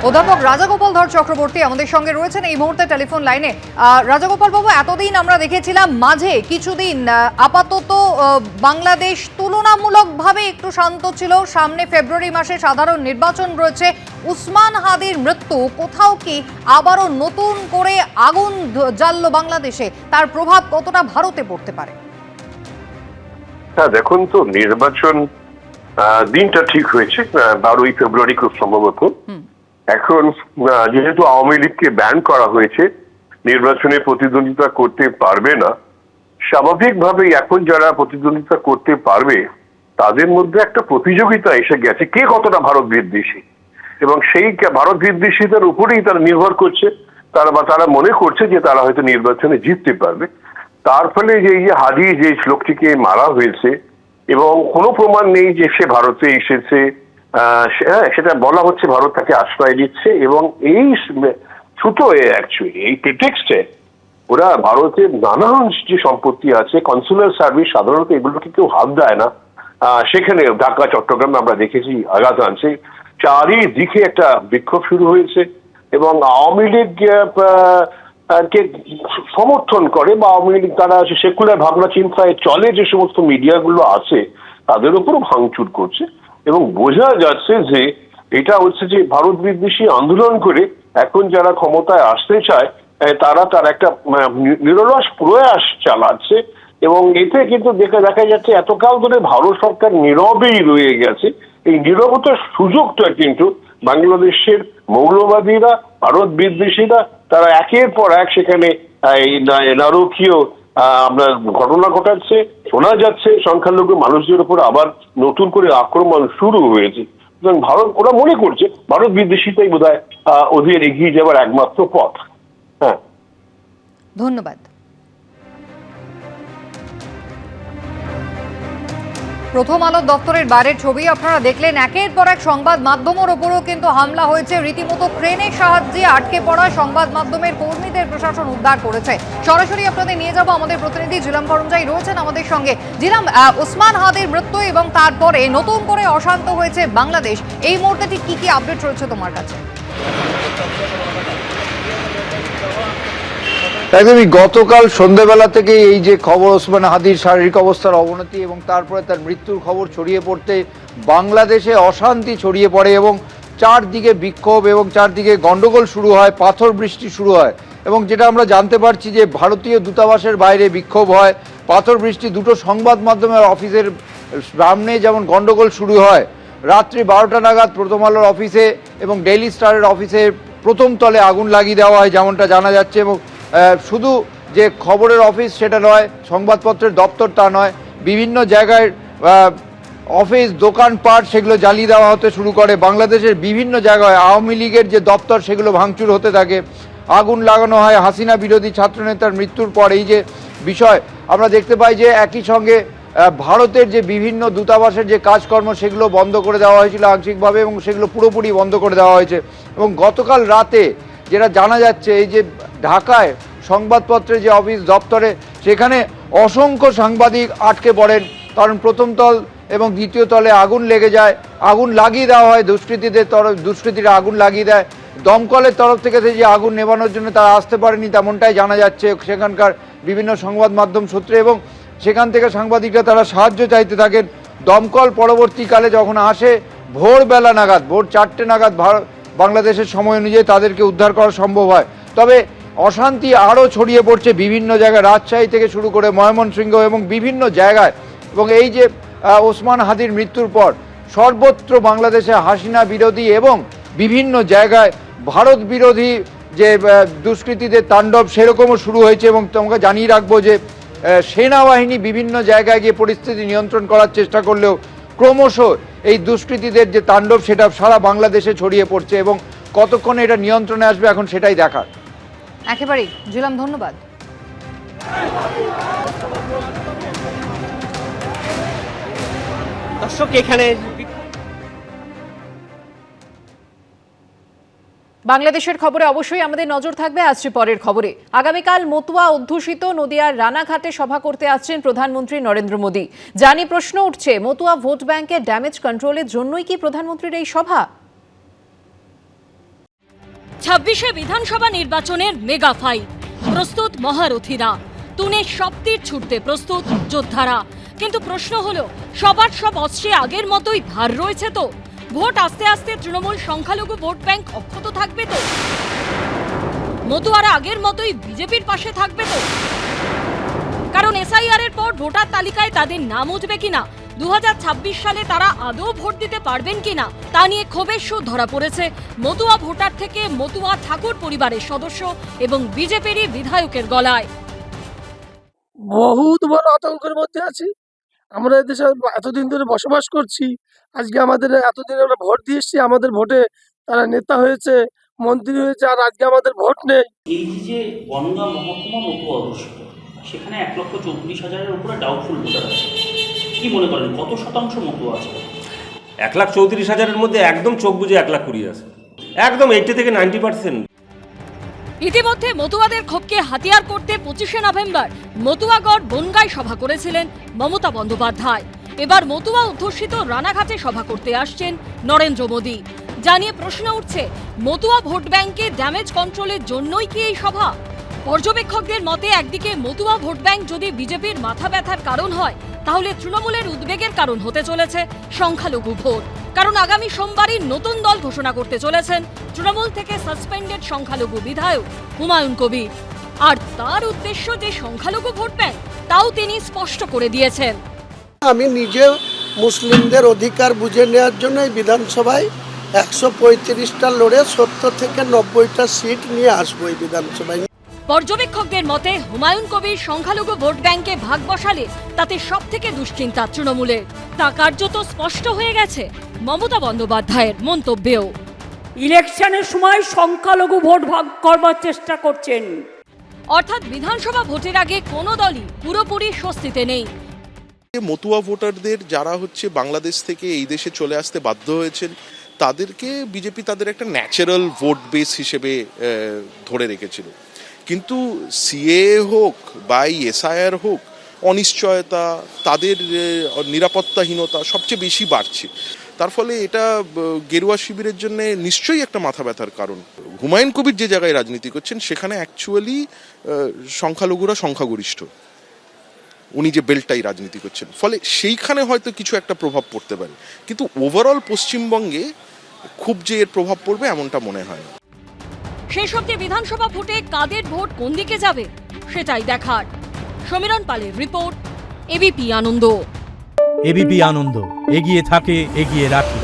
অধ্যাপক রাজাগোপাল ধর চক্রবর্তী আমাদের সঙ্গে রয়েছেন এই মুহূর্তে টেলিফোন লাইনে। রাজাগোপাল বাবু, এতদিন আমরা দেখেছিলাম মাঝে কিছুদিন আপাতত বাংলাদেশ তুলনামূলকভাবে একটু শান্ত ছিল। সামনে ফেব্রুয়ারি মাসে সাধারণ নির্বাচন রয়েছে। উসমান হাদির মৃত্যু কোথাও কি আবারও নতুন করে আগুন জ্বাললো বাংলাদেশে? তার প্রভাব কতটা ভারতে পড়তে পারে? হ্যাঁ, দেখুন তো, নির্বাচন দিনটা ঠিক হয়েছে 12ই ফেব্রুয়ারি খুব সম্ভবত। এখন যেহেতু আওয়ামী লীগকে ব্যান করা হয়েছে, নির্বাচনে প্রতিদ্বন্দ্বিতা করতে পারবে না, স্বাভাবিকভাবেই এখন যারা প্রতিদ্বন্দ্বিতা করতে পারবে তাদের মধ্যে একটা প্রতিযোগিতা এসে গেছে কে কতটা ভারত বিদ্বেষী, এবং সেই ভারত বিদ্বেষীদের উপরেই তারা নির্ভর করছে। তারা মনে করছে যে তারা হয়তো নির্বাচনে জিততে পারবে। তার ফলে যে হাদি যে লোকটিকে মারা হয়েছে এবং কোনো প্রমাণ নেই যে সে ভারতে এসেছে, সেটা বলা হচ্ছে ভারত তাকে আশ্রয় দিচ্ছে, এবং এই ছুতোয় অ্যাকচুয়ালি এই প্রিটেক্সটে ওরা ভারতের নানান যে সম্পত্তি আছে, কনসুলার সার্ভিস সাধারণত এগুলোকে কেউ হাত দেয় না, সেখানে ঢাকা চট্টগ্রামে আমরা দেখেছি আঘাত আনছে। চারিদিকে একটা বিক্ষোভ শুরু হয়েছে এবং আওয়ামী লীগ কে সমর্থন করে বা আওয়ামী লীগ তারা সেকুলার ভাবনা চিন্তায় চলে যে সমস্ত মিডিয়াগুলো আছে তাদের উপরও ভাঙচুর করছে, এবং বোঝা যাচ্ছে যে এটা হচ্ছে যে ভারত বিদ্বেষী আন্দোলন করে এখন যারা ক্ষমতায় আসতে চায় তারা তার একটা নিরলস প্রয়াস চালাচ্ছে। এবং এতে কিন্তু দেখা যাচ্ছে এতকাল ধরে ভারত সরকার নীরবেই রয়ে গেছে। এই নীরবতার সুযোগটা কিন্তু বাংলাদেশের মৌলবাদীরা, ভারত বিদ্বেষীরা তারা একের পর এক সেখানে নারকীয় আপনার ঘটনা ঘটাচ্ছে, শোনা যাচ্ছে সংখ্যালঘু মানুষদের উপর আবার নতুন করে আক্রমণ শুরু হয়েছে। সুতরাং ভারত, ওরা মনে করছে ভারত বিদ্বেষীটাই বোধহয় ওদের এগিয়ে যাওয়ার একমাত্র পথ। হ্যাঁ, ধন্যবাদ। প্রথম আলো দপ্তরের বাইরের ছবি আপনারা দেখলেন। একের পর এক সংবাদ মাধ্যমের ওপরও কিন্তু হামলা হয়েছে। রীতিমতো ক্রেনের সাহায্যে আটকে পড়া সংবাদ মাধ্যমের কর্মীদের প্রশাসন উদ্ধার করেছে। সরাসরি আপনাদের নিয়ে যাব, আমাদের প্রতিনিধি জিলাম করঞ্জাই রয়েছেন আমাদের সঙ্গে। জিলাম, উসমান হাদির মৃত্যু এবং তারপরে নতুন করে অশান্ত হয়েছে বাংলাদেশ, এই মুহূর্তে ঠিক কি কি আপডেট রয়েছে তোমার কাছে? একদমই, গতকাল সন্ধ্যাবেলা থেকে এই যে খবর ওসমান হাদির শারীরিক অবস্থার অবনতি এবং তারপরে তার মৃত্যুর খবর ছড়িয়ে পড়তে বাংলাদেশে অশান্তি ছড়িয়ে পড়ে এবং চারদিকে বিক্ষোভ এবং চারদিকে গন্ডগোল শুরু হয়, পাথর বৃষ্টি শুরু হয়। এবং যেটা আমরা জানতে পারছি যে ভারতীয় দূতাবাসের বাইরে বিক্ষোভ হয়, পাথর বৃষ্টি, দুটো সংবাদ মাধ্যমের অফিসের সামনে যেমন গন্ডগোল শুরু হয়। রাত্রি 12টা নাগাদ প্রথম আলোর অফিসে এবং ডেইলি স্টারের অফিসে প্রথম তলে আগুন লাগিয়ে দেওয়া হয় যেমনটা জানা যাচ্ছে। এবং শুধু যে খবরের অফিস সেটা নয়, সংবাদপত্রের দপ্তর তা নয়, বিভিন্ন জায়গায় অফিস, দোকানপাট সেগুলো জ্বালিয়ে দেওয়া হতে শুরু করে। বাংলাদেশের বিভিন্ন জায়গায় আওয়ামী লীগের যে দপ্তর সেগুলো ভাঙচুর হতে থাকে, আগুন লাগানো হয়। হাসিনা বিরোধী ছাত্রনেতার মৃত্যুর পর এই যে বিষয় আমরা দেখতে পাই যে একই সঙ্গে ভারতের যে বিভিন্ন দূতাবাসের যে কাজকর্ম সেগুলো বন্ধ করে দেওয়া হয়েছিল আংশিকভাবে, এবং সেগুলো পুরোপুরি বন্ধ করে দেওয়া হয়েছে। এবং গতকাল রাতে যেটা জানা যাচ্ছে, এই যে ঢাকায় সংবাদপত্রের যে অফিস দপ্তরে সেখানে অসংখ্য সাংবাদিক আটকে পড়েন, কারণ প্রথম তল এবং দ্বিতীয় তলে আগুন লেগে যায়। আগুন লাগিয়ে দেওয়া হয় দুষ্কৃতীরা আগুন লাগিয়ে দেয়। দমকলের তরফ থেকে যে আগুন নেভানোর জন্য তারা আসতে পারেনি তেমনটাই জানা যাচ্ছে সেখানকার বিভিন্ন সংবাদ মাধ্যম সূত্রে, এবং সেখান থেকে সাংবাদিকরা তারা সাহায্য চাইতে থাকেন। দমকল পরবর্তীকালে যখন আসে ভোরবেলা নাগাদ, ভোর 4টে নাগাদ বাংলাদেশের সময় অনুযায়ী তাদেরকে উদ্ধার করা সম্ভব হয়। তবে অশান্তি আরও ছড়িয়ে পড়ছে বিভিন্ন জায়গায়, রাজশাহী থেকে শুরু করে ময়মনসিংহ এবং বিভিন্ন জায়গায়। এবং এই যে ওসমান হাদির মৃত্যুর পর সর্বত্র বাংলাদেশে হাসিনা বিরোধী এবং বিভিন্ন জায়গায় ভারত বিরোধী যে দুষ্কৃতীদের তাণ্ডব সেরকমও শুরু হয়েছে। এবং তোমাকে জানিয়ে রাখবো যে সেনাবাহিনী বিভিন্ন জায়গায় গিয়ে পরিস্থিতি নিয়ন্ত্রণ করার চেষ্টা করলেও ক্রমশ এই দুষ্কৃতীদের যে তাণ্ডব সেটা সারা বাংলাদেশে ছড়িয়ে পড়ছে, এবং কতক্ষণে এটা নিয়ন্ত্রণে আসবে এখন সেটাই দেখার। একেবারেই জিলাম, ধন্যবাদ। দর্শক, এখানে বাংলাদেশের খবরে অবশ্যই আমাদের নজর থাকবে। আসছে পরের খবরে। আগামীকাল মতুয়া অধ্যুষিত নদিয়ার রানাঘাটে সভা করতে আসছেন প্রধানমন্ত্রী নরেন্দ্র মোদী। জানি প্রশ্ন উঠছে, মতুয়া ভোট ব্যাংকের ড্যামেজ কন্ট্রোলের জন্যই কি প্রধানমন্ত্রীর এই সভা? 26শে বিধানসভা নির্বাচনের মেগা ফাইট, প্রস্তুত মহারথীরা, তুনে সব তীর ছুটতে প্রস্তুত যোদ্ধারা। কিন্তু প্রশ্ন হলো, সবার সব অস্ত্রে আগের মতোই ধার রয়েছে তো? ভোট আস্তে আস্তে তৃণমূল সংখ্যালঘু ভোট ব্যাংক অক্ষত থাকবে তো? মতুয়ারা আগের মতোই বিজেপির পাশে থাকবে তো? কারণ এসআইআর এর পর ভোটার তালিকায় তাদের নাম উঠবে কিনা, 2026 সালে তারা আদৌ ভোট দিতে পারবেন কিনা তা নিয়ে ক্ষোভের সুর ধরা পড়েছে মতুয়া ভোটার থেকে মতুয়া ঠাকুর পরিবারের সদস্য এবং বিজেপিরই বিধায়কের গলায়। বহুত বড় আতঙ্কের মধ্যে আছি। আমরা এদেশে এতদিন ধরে বসবাস করছি, আজকে আমাদের এতদিন আমরা ভোট দিয়ে এসছি, আমাদের ভোটে তারা নেতা হয়েছে, মন্ত্রী হয়েছে, আর আজকে আমাদের ভোট নেই। এই যে বনগাঁ মহকুমা মতুয়া অধ্যুষিত, সেখানে 1,34,000-এর উপরে ডাউটফুল ভোটার আছে। কি মনে করেন কত শতাংশ মতুয়া আছে? 1,34,000-এর মধ্যে একদম চোখ বুঝে 1,20,000 আছে, একদম 80 থেকে 90%। ইতিমধ্যে মতুয়াদের ক্ষোভকে হাতিয়ার করতে 25শে নভেম্বর মতুয়াগড় বনগাঁয় সভা করেছিলেন মমতা বন্দ্যোপাধ্যায়। এবার মতুয়া অধ্যুষিত রানাঘাটে সভা করতে আসছেন নরেন্দ্র মোদী। জানিয়ে প্রশ্ন উঠছে, মতুয়া ভোট ব্যাংকে ড্যামেজ কন্ট্রোলের জন্যই কি এই সভা? পর্যবেক্ষকদের মতে একদিকে মতুয়া ভোট ব্যাংক যদি বিজেপির মাথা ব্যথার কারণ হয়, তাহলে তৃণমূলের উদ্বেগের কারণ হতে চলেছে সংখ্যালঘু ভোট। কারণ আগামী সোমবারই নতুন দল ঘোষণা করতে চলেছেন তৃণমূল থেকে সাসপেন্ডেড সংখ্যালঘু বিধায়ক হুমায়ুন কবির। আর তার উদ্দেশ্য যে সংখ্যালঘু ভোট ব্যাংক, তাও তিনি স্পষ্ট করে দিয়েছেন। আমি নিজে মুসলিমদের অধিকার বুঝে নেওয়ার জন্য এই বিধানসভায় 135টা লড়ে 70 থেকে 90টা সিট নিয়ে আসবো এই বিধানসভায়। পর্যবেক্ষকদের মতে হুমায়ুন কবির সংখ্যালঘু ভোট ব্যাংকে ভাগ বসালে তাতে সব থেকে দুশ্চিন্তা তৃণমূলের। তা কার্যত স্পষ্ট হয়ে গেছে মমতা বন্দ্যোপাধ্যায়ের মন্তব্যেও। ইলেকশনের সময় সংখ্যালঘু ভোট ভাগ করবার চেষ্টা করছেন। অর্থাৎ বিধানসভা ভোটের আগে কোনো দলই পুরোপুরি স্বস্তিতে নেই। মতুয়া ভোটারদের যারা হচ্ছে বাংলাদেশ থেকে এই দেশে চলে আসতে বাধ্য হয়েছেন, তাদেরকে বিজেপি তাদের একটা ন্যাচারাল ভোট বেস হিসেবে ধরে রেখেছিল। কিন্তু সিএ হোক বা এসআইআর হোক, অনিশ্চয়তা, তাদের নিরাপত্তাহীনতা সবচেয়ে বেশি বাড়ছে। তার ফলে এটা গেরুয়া শিবিরের জন্য নিশ্চয়ই একটা মাথা ব্যথার কারণ। হুমায়ুন কবির যে জায়গায় রাজনীতি করছেন সেখানে অ্যাকচুয়ালি সংখ্যালঘুরা সংখ্যাগরিষ্ঠ, উনি যে বেল্টটাই রাজনীতি করছেন, ফলে সেইখানে হয়তো কিছু একটা প্রভাব পড়তে পারে। কিন্তু ওভারঅল পশ্চিমবঙ্গে খুব যে এর প্রভাব পড়বে এমনটা মনে হয় না। শেষ অব্দি বিধানসভা ভোটে কাদের ভোট কোন দিকে যাবে সেটাই দেখার। সমীরণ পালের রিপোর্ট, এবিপি আনন্দ। এবিপি আনন্দ, এগিয়ে থাকে, এগিয়ে রাখে।